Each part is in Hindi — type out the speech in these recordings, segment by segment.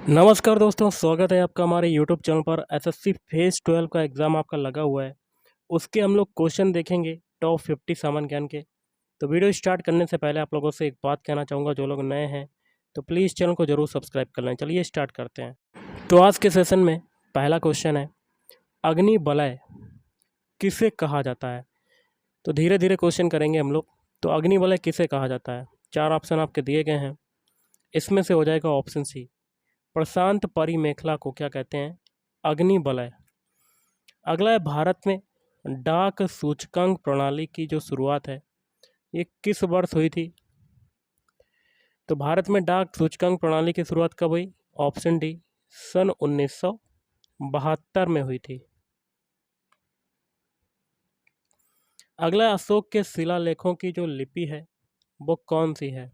नमस्कार दोस्तों, स्वागत है आपका हमारे यूट्यूब चैनल पर। एसएससी फेज़ 12 का एग्ज़ाम आपका लगा हुआ है। उसके हम लोग क्वेश्चन देखेंगे टॉप 50 सामान्य ज्ञान के। तो वीडियो स्टार्ट करने से पहले आप लोगों से एक बात कहना चाहूँगा, जो लोग नए हैं तो प्लीज़ चैनल को ज़रूर सब्सक्राइब कर लें। चलिए स्टार्ट करते हैं। तो आज के सेशन में पहला क्वेश्चन है, अग्नि वलय किसे कहा जाता है? तो धीरे धीरे क्वेश्चन करेंगे हम लोग। तो अग्नि वलय किसे कहा जाता है? 4 ऑप्शन आपके दिए गए हैं। इसमें से हो जाएगा ऑप्शन सी, प्रशांत परिमेखला को क्या कहते हैं? अग्नि वलय। अगला है, भारत में डाक सूचकांक प्रणाली की जो शुरुआत है ये किस वर्ष हुई थी? तो भारत में डाक सूचकांक प्रणाली की शुरुआत कब हुई? ऑप्शन डी, सन 1972 में हुई थी। अगला, अशोक के शिलालेखों की जो लिपि है वो कौन सी है?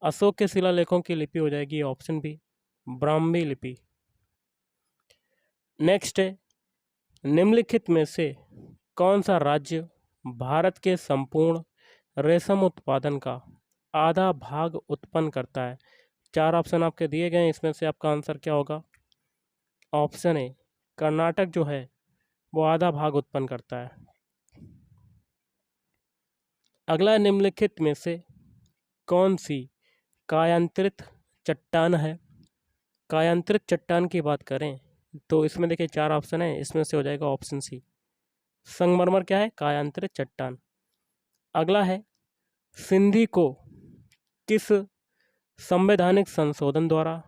अशोक के शिलालेखों की लिपि हो जाएगी ऑप्शन बी, ब्राह्मी लिपि। नेक्स्ट है, निम्नलिखित में से कौन सा राज्य भारत के संपूर्ण रेशम उत्पादन का आधा भाग उत्पन्न करता है? 4 ऑप्शन आपके दिए गए हैं, इसमें से आपका आंसर क्या होगा? ऑप्शन ए, कर्नाटक जो है वो आधा भाग उत्पन्न करता है। अगला, निम्नलिखित में से कौन सी कायांतरित चट्टान है? कायांतरित चट्टान की बात करें तो इसमें देखिए 4 ऑप्शन है, इसमें से हो जाएगा ऑप्शन सी, संगमरमर क्या है? कायांतरित चट्टान। अगला है, सिंधी को किस संवैधानिक संशोधन द्वारा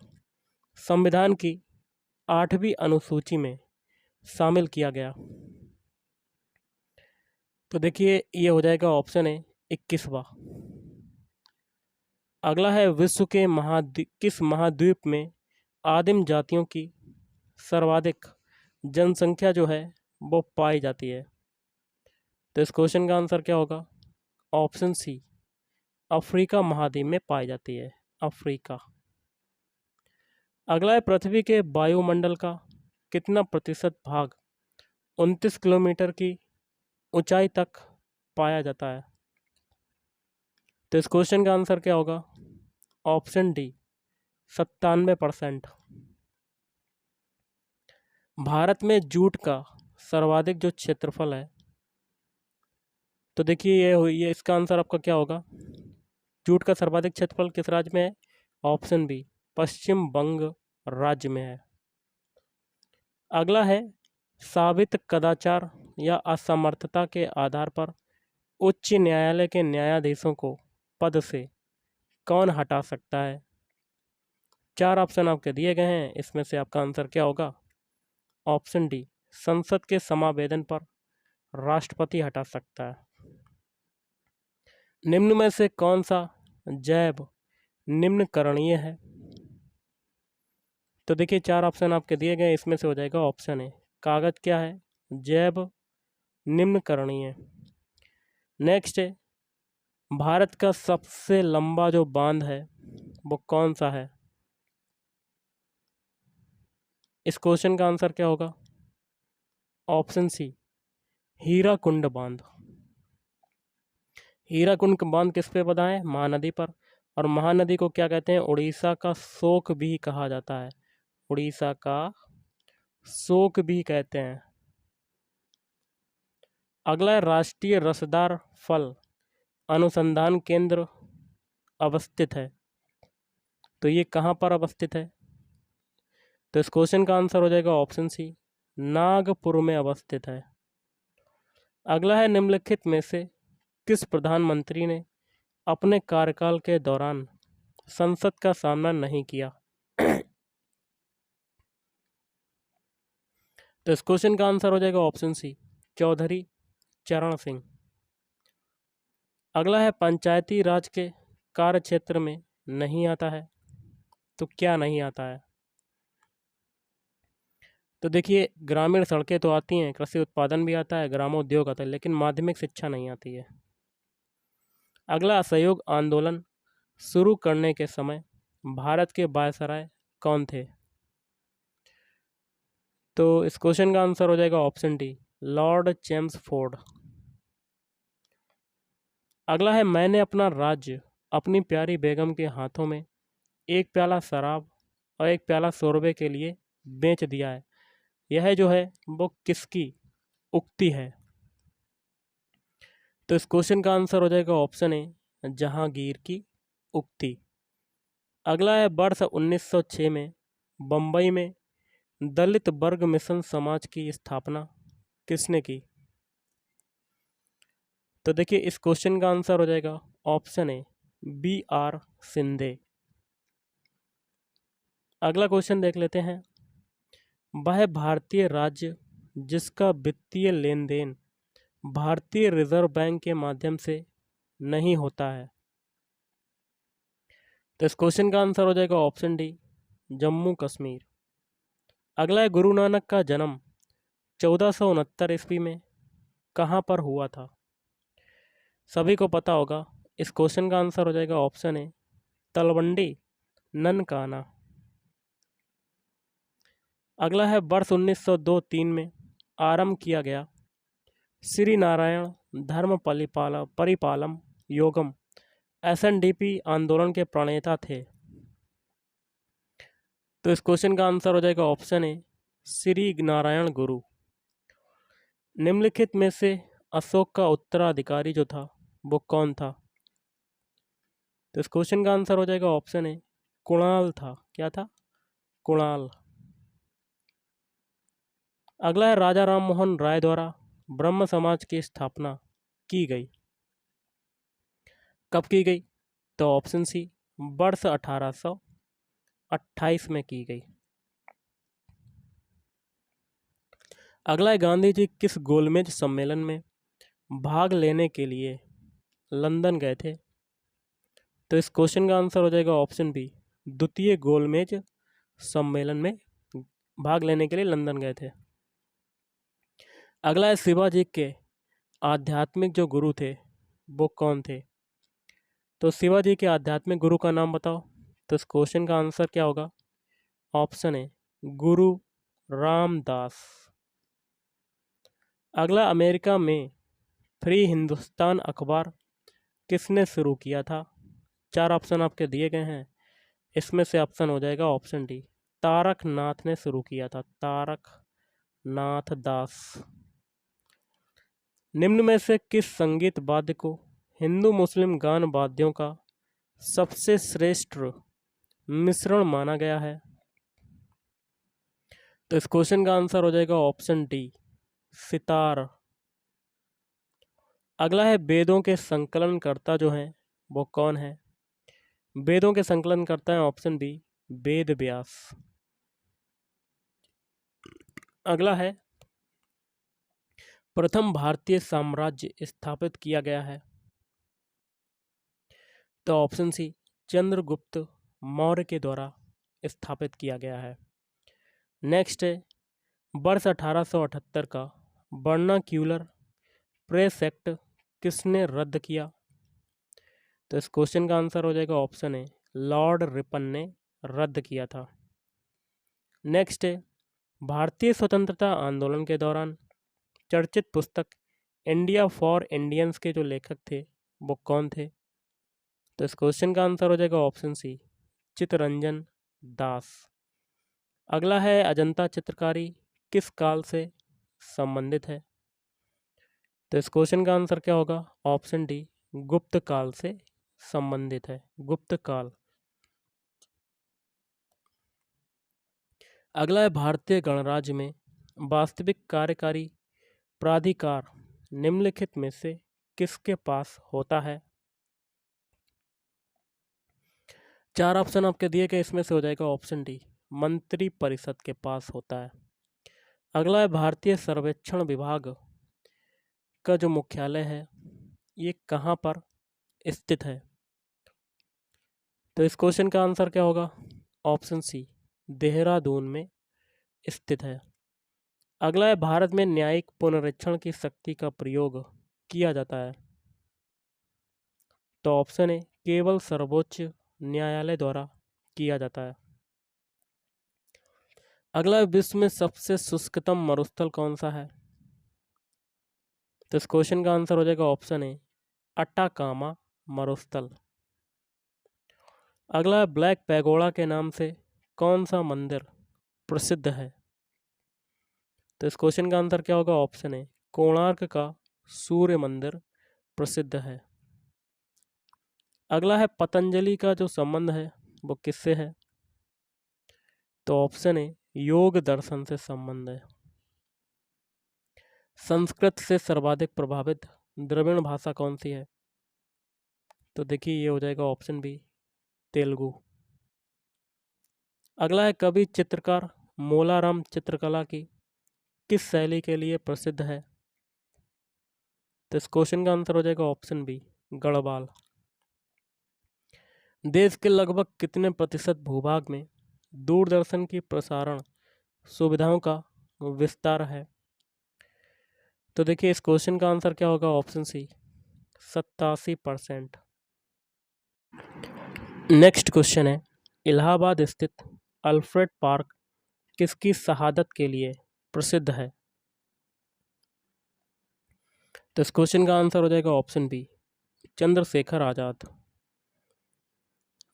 संविधान की 8वीं अनुसूची में शामिल किया गया? तो देखिए ये हो जाएगा ऑप्शन है 21वां। अगला है, विश्व के किस महाद्वीप में आदिम जातियों की सर्वाधिक जनसंख्या जो है वो पाई जाती है? तो इस क्वेश्चन का आंसर क्या होगा? ऑप्शन सी, अफ्रीका महाद्वीप में पाई जाती है, अफ्रीका। अगला है, पृथ्वी के वायुमंडल का कितना प्रतिशत भाग 29 किलोमीटर की ऊंचाई तक पाया जाता है? तो इस क्वेश्चन का आंसर क्या होगा? Option D, 97%। भारत में जूट का सर्वाधिक जो क्षेत्रफल है, तो देखिए ये इसका आंसर आपका क्या होगा? जूट का सर्वाधिक क्षेत्रफल किस राज्य में है? ऑप्शन बी, पश्चिम बंग राज्य में है। अगला है, साबित कदाचार या असमर्थता के आधार पर उच्च न्यायालय के न्यायाधीशों को पद से कौन हटा सकता है? 4 ऑप्शन आपके दिए गए हैं, इसमें से आपका आंसर क्या होगा? ऑप्शन डी, संसद के समावेदन पर राष्ट्रपति हटा सकता है। निम्न में से कौन सा जैव निम्नकरणीय है? तो देखिए 4 ऑप्शन आपके दिए गए, इसमें से हो जाएगा ऑप्शन ए, कागज क्या है? जैव निम्नकरणीय। नेक्स्ट है, भारत का सबसे लंबा जो बांध है वो कौन सा है? इस क्वेश्चन का आंसर क्या होगा? ऑप्शन सी, हीराकुंड बांध। हीराकुंड बांध किस पे बना है? महानदी पर। और महानदी को क्या कहते हैं? उड़ीसा का शोक भी कहा जाता है, उड़ीसा का शोक भी कहते हैं। अगला है, राष्ट्रीय रसदार फल अनुसंधान केंद्र अवस्थित है, तो ये कहाँ पर अवस्थित है? तो इस क्वेश्चन का आंसर हो जाएगा ऑप्शन सी, नागपुर में अवस्थित है। अगला है, निम्नलिखित में से किस प्रधानमंत्री ने अपने कार्यकाल के दौरान संसद का सामना नहीं किया? तो इस क्वेश्चन का आंसर हो जाएगा ऑप्शन सी, चौधरी चरण सिंह। अगला है, पंचायती राज के कार्य क्षेत्र में नहीं आता है, तो क्या नहीं आता है? तो देखिए ग्रामीण सड़कें तो आती हैं, कृषि उत्पादन भी आता है, ग्रामोद्योग आता है, लेकिन माध्यमिक शिक्षा नहीं आती है। अगला, असहयोग आंदोलन शुरू करने के समय भारत के वायसराय कौन थे? तो इस क्वेश्चन का आंसर हो जाएगा ऑप्शन डी, लॉर्ड चेम्सफोर्ड। अगला है, मैंने अपना राज्य अपनी प्यारी बेगम के हाथों में एक प्याला शराब और एक प्याला 100 रुपये के लिए बेच दिया है। यह जो है वो किसकी उक्ति है? तो इस क्वेश्चन का आंसर हो जाएगा ऑप्शन ए, जहांगीर की उक्ति। अगला है वर्ष 1906 में बम्बई में दलित वर्ग मिशन समाज की स्थापना किसने की? तो देखिए इस क्वेश्चन का आंसर हो जाएगा ऑप्शन ए, B.R. शिंदे। अगला क्वेश्चन देख लेते हैं। वह भारतीय राज्य जिसका वित्तीय लेन देन भारतीय रिजर्व बैंक के माध्यम से नहीं होता है। तो इस क्वेश्चन का आंसर हो जाएगा ऑप्शन डी, जम्मू कश्मीर। अगला है गुरु नानक का जन्म 1469 ईस्वी में कहाँ पर हुआ था? सभी को पता होगा। इस क्वेश्चन का आंसर हो जाएगा ऑप्शन ए, तलवंडी ननकाना। अगला है वर्ष 1902-3 में आरंभ किया गया श्री नारायण धर्म परिपालम योगम SNDP आंदोलन के प्रणेता थे। तो इस क्वेश्चन का आंसर हो जाएगा ऑप्शन ए, श्री नारायण गुरु। निम्नलिखित में से अशोक का उत्तराधिकारी जो था वो कौन था? तो इस क्वेश्चन का आंसर हो जाएगा ऑप्शन ए, कुणाल था। क्या था? कुणाल। अगला है राजा राम मोहन राय द्वारा ब्रह्म समाज की स्थापना की गई, कब की गई? तो ऑप्शन सी, वर्ष 1828 में की गई। अगला है गांधी जी किस गोलमेज सम्मेलन में भाग लेने के लिए लंदन गए थे? तो इस क्वेश्चन का आंसर हो जाएगा ऑप्शन बी, द्वितीय गोलमेज सम्मेलन में भाग लेने के लिए लंदन गए थे। अगला है शिवाजी के आध्यात्मिक जो गुरु थे वो कौन थे? तो शिवाजी के आध्यात्मिक गुरु का नाम बताओ। तो इस क्वेश्चन का आंसर क्या होगा? ऑप्शन है गुरु रामदास। अगला, अमेरिका में फ्री हिंदुस्तान अखबार किसने शुरू किया था? 4 ऑप्शन आपके दिए गए हैं, इसमें से ऑप्शन हो जाएगा ऑप्शन डी, तारक नाथ ने शुरू किया था, तारक नाथ दास। निम्न में से किस संगीत वाद्य को हिंदू मुस्लिम गान वाद्यों का सबसे श्रेष्ठ मिश्रण माना गया है? तो इस क्वेश्चन का आंसर हो जाएगा ऑप्शन डी, सितार। अगला है वेदों के संकलनकर्ता जो हैं वो कौन है? वेदों के संकलनकर्ता है ऑप्शन बी, वेद व्यास। अगला है प्रथम भारतीय साम्राज्य स्थापित किया गया है? तो ऑप्शन सी, चंद्रगुप्त मौर्य के द्वारा स्थापित किया गया है। नेक्स्ट है वर्ष 1878 का वर्नाक्यूलर प्रेस एक्ट किसने रद्द किया? तो इस क्वेश्चन का आंसर हो जाएगा ऑप्शन है, लॉर्ड रिपन ने रद्द किया था। नेक्स्ट है भारतीय स्वतंत्रता आंदोलन के दौरान चर्चित पुस्तक इंडिया फॉर इंडियंस के जो लेखक थे वो कौन थे? तो इस क्वेश्चन का आंसर हो जाएगा ऑप्शन सी, चित्तरंजन दास। अगला है अजंता चित्रकारी किस काल से संबंधित है? तो इस क्वेश्चन का आंसर क्या होगा? ऑप्शन डी, गुप्त काल से संबंधित है, गुप्त काल। अगला है भारतीय गणराज्य में वास्तविक कार्यकारी प्राधिकार निम्नलिखित में से किसके पास होता है? 4 ऑप्शन आपके दिए गए, इसमें से हो जाएगा ऑप्शन डी, मंत्री परिषद के पास होता है। अगला है भारतीय सर्वेक्षण विभाग का जो मुख्यालय है ये कहाँ पर स्थित है? तो इस क्वेश्चन का आंसर क्या होगा? ऑप्शन सी, देहरादून में स्थित है। अगला है भारत में न्यायिक पुनरीक्षण की शक्ति का प्रयोग किया जाता है? तो ऑप्शन है केवल सर्वोच्च न्यायालय द्वारा किया जाता है। अगला, विश्व में सबसे शुष्कतम मरुस्थल कौन सा है? तो इस क्वेश्चन का आंसर हो जाएगा ऑप्शन है अटाकामा मरुस्थल। अगला, ब्लैक पैगोडा के नाम से कौन सा मंदिर प्रसिद्ध है? तो इस क्वेश्चन का आंसर क्या होगा? ऑप्शन ए कोणार्क का सूर्य मंदिर प्रसिद्ध है। अगला है पतंजलि का जो संबंध है वो किससे है? तो ऑप्शन ए योग दर्शन से संबंध है। संस्कृत से सर्वाधिक प्रभावित द्रविड़ भाषा कौन सी है? तो देखिए ये हो जाएगा ऑप्शन बी तेलुगु। अगला है कवि चित्रकार मोलाराम चित्रकला की किस शैली के लिए प्रसिद्ध है? तो इस क्वेश्चन का आंसर हो जाएगा ऑप्शन बी गढ़वाल। देश के लगभग कितने प्रतिशत भूभाग में दूरदर्शन की प्रसारण सुविधाओं का विस्तार है? तो देखिए इस क्वेश्चन का आंसर क्या होगा? Option C 87%। नेक्स्ट क्वेश्चन है इलाहाबाद स्थित अल्फ्रेड पार्क किसकी शहादत के लिए प्रसिद्ध है? तो इस क्वेश्चन का आंसर हो जाएगा ऑप्शन बी चंद्रशेखर आजाद।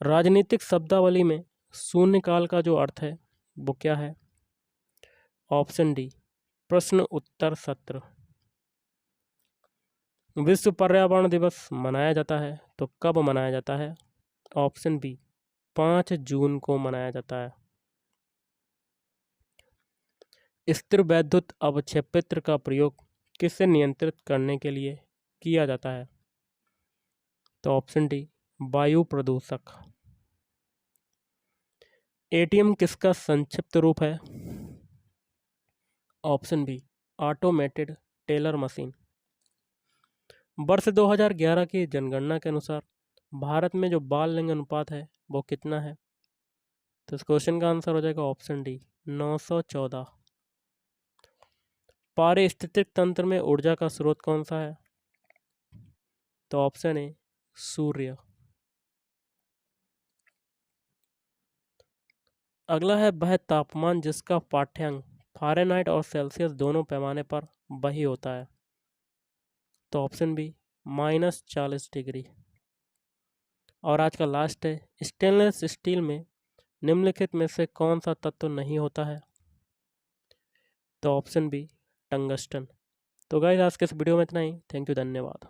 राजनीतिक शब्दावली में शून्यकाल का जो अर्थ है वो क्या है? ऑप्शन डी प्रश्न उत्तर सत्र। विश्व पर्यावरण दिवस मनाया जाता है तो कब मनाया जाता है? ऑप्शन बी 5 जून को मनाया जाता है। स्थिर वैद्युत अवक्षेपित्र का प्रयोग किसे नियंत्रित करने के लिए किया जाता है? तो ऑप्शन डी वायु प्रदूषक। एटीएम किसका संक्षिप्त रूप है? Option B automated teller machine. वर्ष 2011 की जनगणना के अनुसार भारत में जो बाल लिंग अनुपात है वो कितना है? तो इस क्वेश्चन का आंसर हो जाएगा ऑप्शन डी 914। पारिस्थितिक तंत्र में ऊर्जा का स्रोत कौन सा है? तो ऑप्शन ए सूर्य। अगला है वह तापमान जिसका पाठ्यांक फ़ारेनहाइट और सेल्सियस दोनों पैमाने पर वही होता है। तो ऑप्शन बी -40 डिग्री। और आज का लास्ट है स्टेनलेस स्टील में निम्नलिखित में से कौन सा तत्व नहीं होता है? तो ऑप्शन बी टंगस्टन। तो गाइस आज के इस वीडियो में इतना ही। थैंक यू, धन्यवाद।